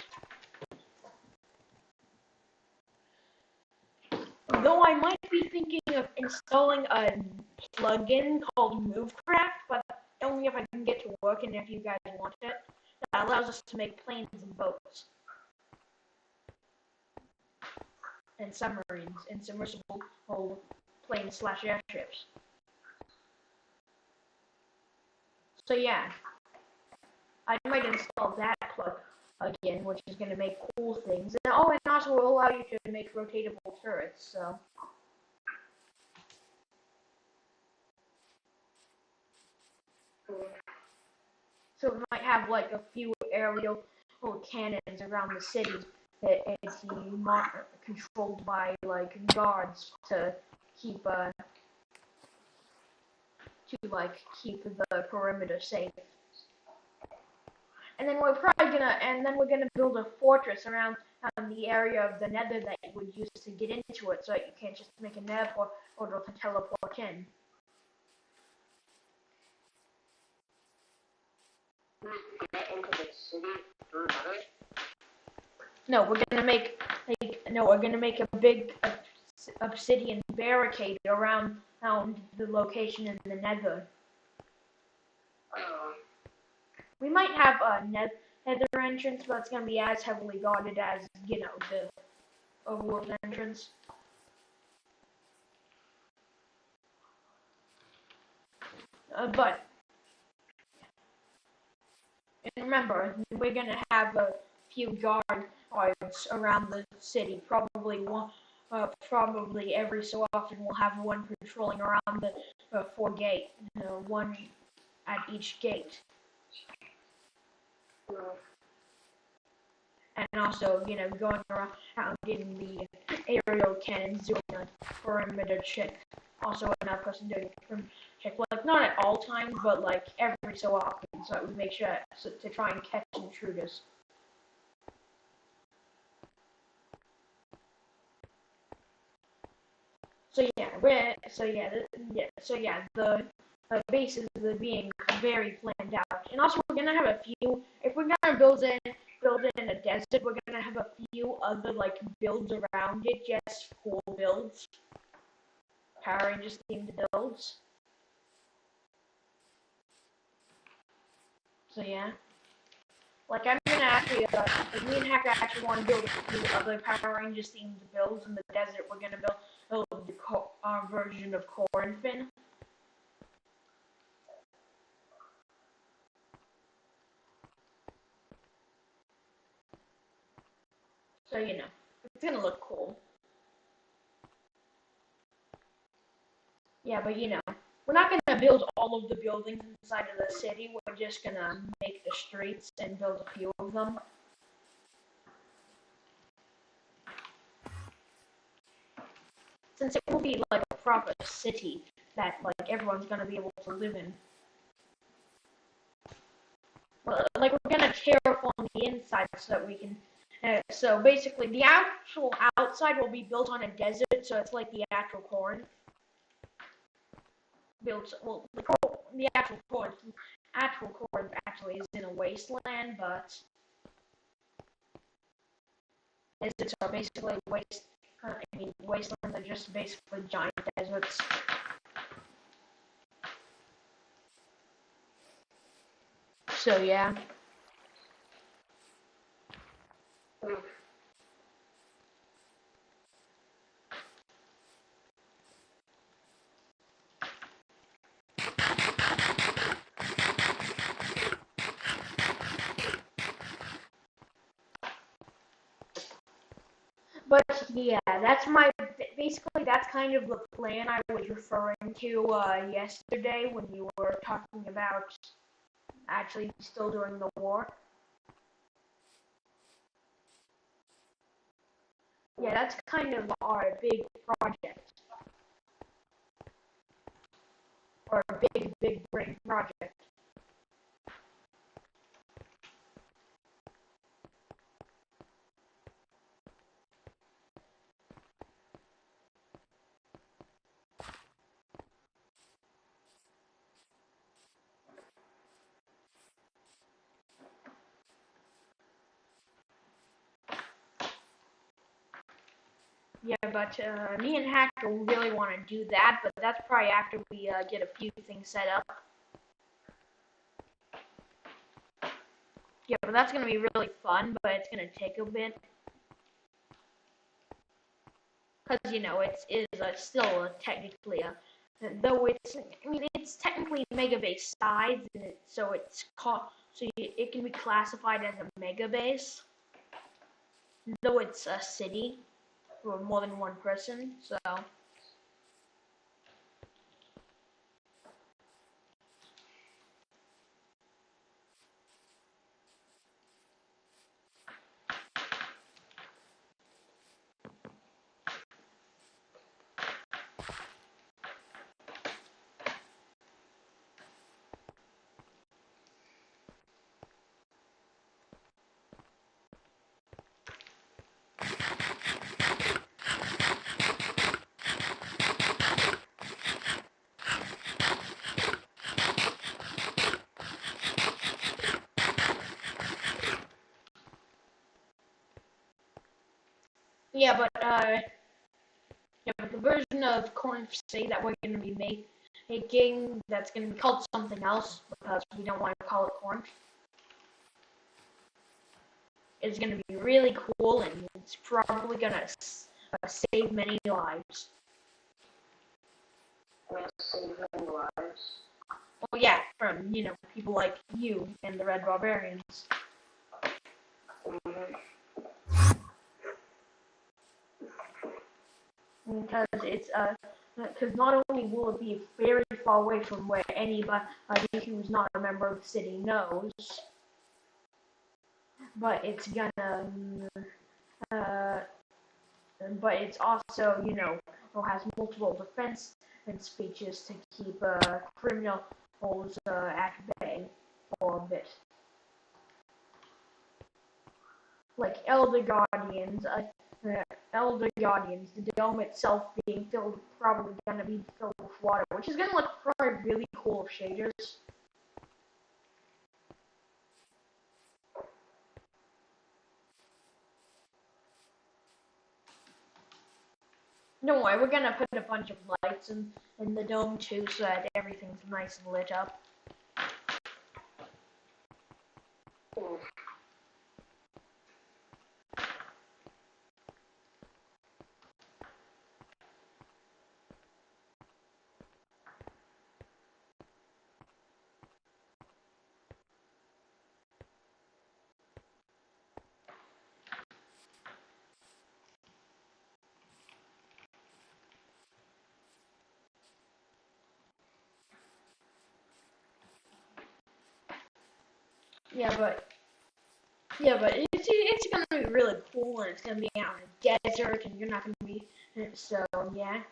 Though I might be thinking of installing a plugin called Movecraft, but only if I can get to work and if you guys want it. That allows us to make planes and boats. And submarines and submersible planes / airships. So yeah, I might install that plug again, which is going to make cool things. And also will allow you to make rotatable turrets, so. have like a few aerial cannons around the city that is controlled by like guards to keep keep the perimeter safe. And then we're gonna build a fortress around the area of the Nether that you would use to get into it, so that you can't just make a nav or to teleport in. Get into the city through Nether? No, we're gonna make a big obsidian barricade around the location in the Nether. We might have a Nether entrance, but it's gonna be as heavily guarded as the overworld entrance. But and remember, we're gonna have a few guards around the city. Probably every so often we'll have one patrolling around the 4 gate, one at each gate. And also, going around getting the aerial cannons, doing a perimeter check. Also, another person doing a perimeter check, like not at all times, but like every so often, so that we make sure to try and catch intruders. The bases are being very planned out, and also we're gonna have a few. If we're gonna build in a desert, we're gonna have a few other like builds around it, just cool builds, Power Rangers themed builds. So yeah, like I'm gonna actually, me and Hacker actually want to build a few other Power Rangers themed builds in the desert. We're gonna build the version of Cornfin. So, it's gonna look cool. Yeah, but we're not gonna build all of the buildings inside of the city. We're just gonna make the streets and build a few of them. Since it will be like a proper city that like everyone's gonna be able to live in. Well, like we're gonna terraform the inside so that we can. So basically, the actual outside will be built on a desert, so it's like the actual Corinth. The actual Corinth actually is in a wasteland, but deserts are basically wastelands are just basically giant deserts. So yeah. But yeah, that's kind of the plan I was referring to yesterday when you were talking about actually still doing the war. Yeah, that's kind of our big project. Or a big brain project. Yeah, but me and Hacker really want to do that, but that's probably after we get a few things set up. Yeah, but that's going to be really fun, but it's going to take a bit. Because, it is still technically though it's technically mega base size, and it can be classified as a mega base, though it's a city for more than one person, so. Yeah, but the version of Corn City that we're going to be making that's going to be called something else because we don't want to call it Corn. It's going to be really cool and it's probably going to save many lives. Save many lives. Well, yeah, from people like you and the Red Barbarians. Because not only will it be very far away from where anybody who's not a member of the city knows, but it's also, it has multiple defense and speeches to keep criminals at bay for a bit. Like Elder Guardians, the dome itself being probably gonna be filled with water, which is gonna look probably really cool with shaders. Don't worry, we're gonna put a bunch of lights in the dome too, so that everything's nice and lit up. Yeah, but it's gonna be really cool, and it's gonna be out in the desert, and you're not gonna be so yeah.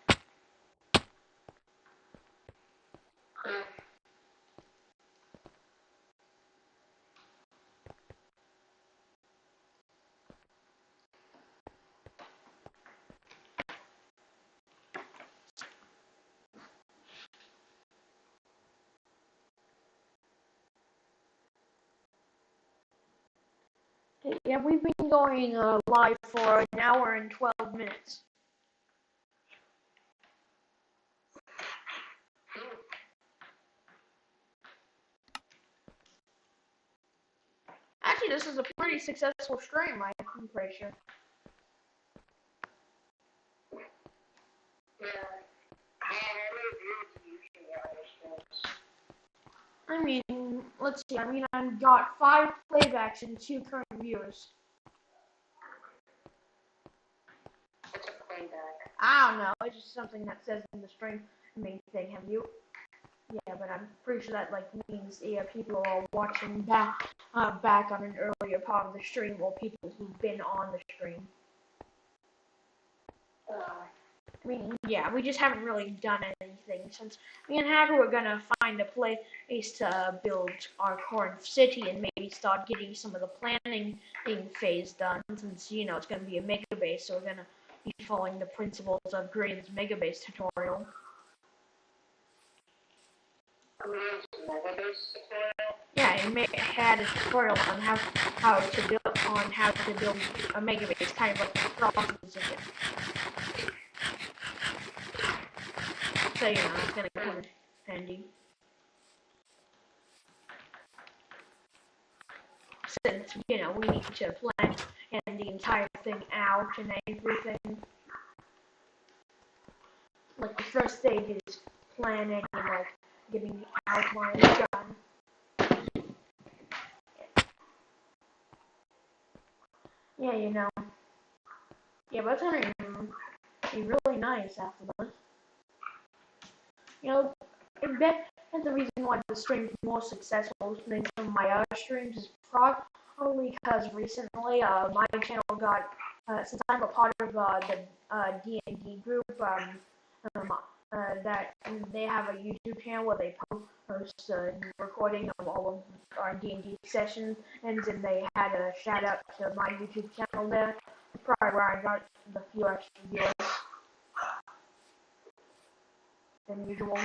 Yeah, we've been going live for an hour and 12 minutes. Actually, this is a pretty successful stream, I'm pretty sure. Yeah. How many views do you usually get on your streams? I mean, let's see. I mean, I've got 5 playbacks and 2 current viewers. What's a playback? I don't know. It's just something that says in the stream main thing. Have you? Yeah, but I'm pretty sure that means people are watching back on an earlier part of the stream, or people who've been on the stream. I mean, yeah, we just haven't really done anything since me and Hacker were gonna find a place to build our Corn City and maybe start getting some of the planning phase done, since it's gonna be a mega base, so we're gonna be following the principles of Graydon's mega base tutorial. Yeah, it had a tutorial on how to build a mega base, kind of like the Frost Musician. So it's gonna come in handy. Since we need to plan the entire thing out and everything. Like the first stage is planning and getting the outline done. Yeah, yeah, but it's gonna be really nice after that. And the reason why the stream's more successful than some of my other streams is probably because recently my channel got, since I'm a part of the D&D group, that they have a YouTube channel where they post a recording of all of our D&D sessions, and then they had a shout out to my YouTube channel there. That's probably where I got the few extra viewers than usual.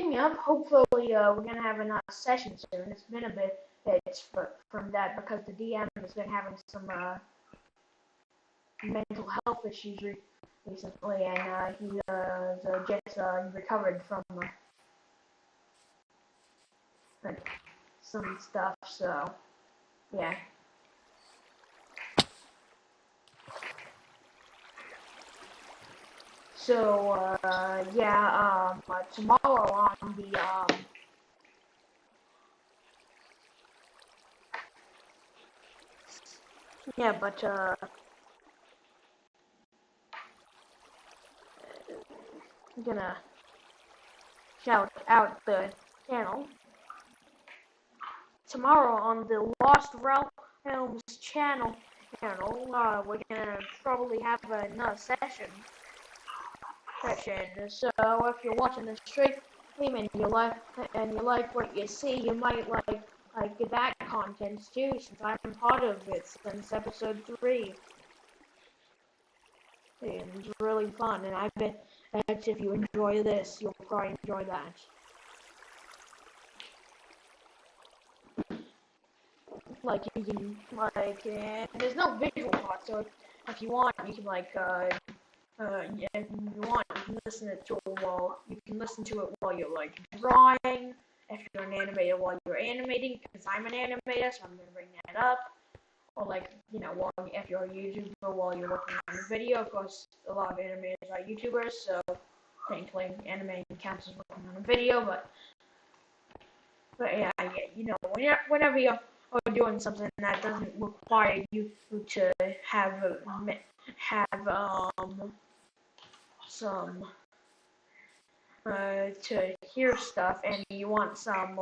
wrapping up. Hopefully, we're gonna have another session soon. It's been a bit from that because the DM has been having some mental health issues recently, and he just recovered from some stuff. So, yeah. So, tomorrow on the, yeah, but, I'm gonna shout out the channel. Tomorrow on the Lost Realms channel, we're gonna probably have another session. So if you're watching the stream and you like what you see, you might like that content too, since I'm part of it since episode 3. And it's really fun, and I bet if you enjoy this, you'll probably enjoy that. Like you can there's no visual part, so if you want, you can if you want, you can listen to it while you're like drawing. If you're an animator while you're animating, because I'm an animator, so I'm gonna bring that up. Or if you're a YouTuber while you're working on a video. Of course, a lot of animators are YouTubers, so technically animating counts as working on a video. But yeah, whenever you're doing something that doesn't require you to have some to hear stuff, and you want some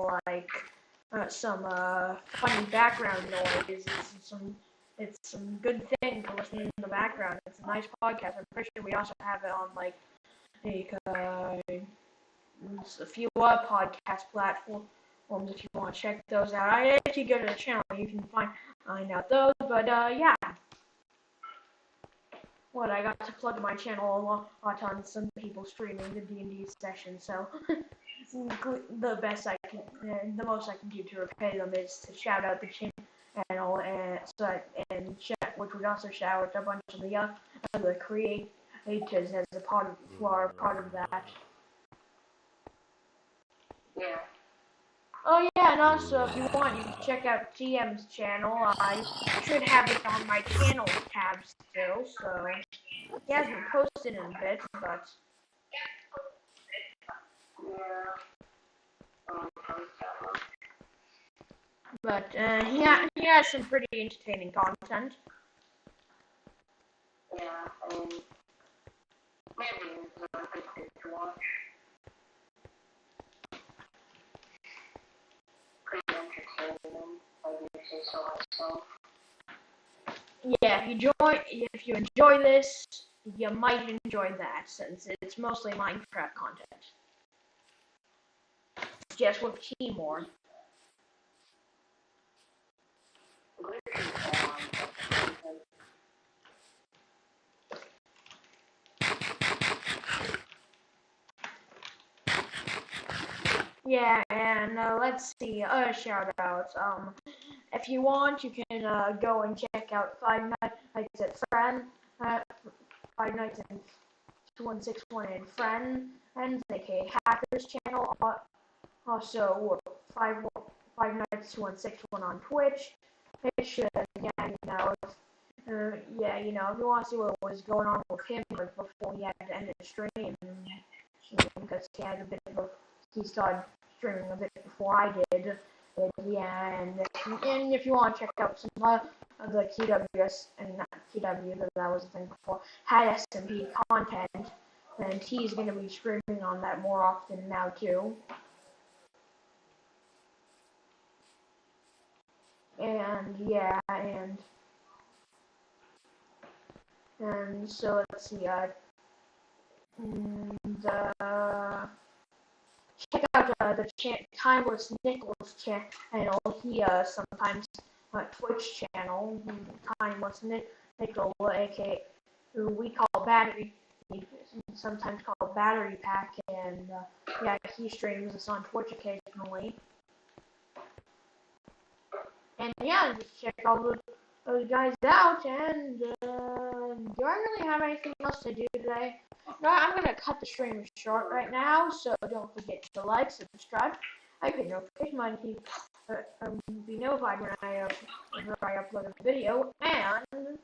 funny background noise. It's some good thing to listen in the background. It's a nice podcast. I'm pretty sure we also have it on a few other podcast platforms if you want to check those out. If you go to the channel, you can find out those. But yeah. I got to plug my channel a lot on some people streaming the D&D session, so the most I can do to repay them is to shout out the channel which would also shout out a bunch of the other creators as who are part of that. Yeah. Oh yeah, and also if you want, you can check out TM's channel. I should have it on my channel tab still, so he hasn't posted in a bit, but he has some pretty entertaining content. Yeah, I mean, maybe it's a good thing to watch. Pretty entertaining, I would say so myself. Yeah, if you enjoy this, you might enjoy that, since it's mostly Minecraft content. Just with Timor. Yeah, and let's see, other shout-outs. If you want, you can go and check out Five Nights at Friends, Five Nights at 2161 and Friends, aka Hackers channel. Also, Five Nights 2161 on Twitch. If you want to see what was going on with him before he had to end the stream, because he started streaming a bit before I did. And if you want to check out some of the KWS, and not KW, that was the thing before, had SMP content, and he's going to be streaming on that more often now too. And yeah, and so let's see, check out the Timeless Nicholas channel. He sometimes Twitch channel, Timeless Nicholas, aka who we call Battery sometimes called Battery Pack, and yeah, he streams this on Twitch occasionally. And yeah, just check all those guys out, and do I really have anything else to do today? No, I'm gonna cut the stream short right now, so don't forget to like, subscribe, hit notification button to be notified when I upload a video, and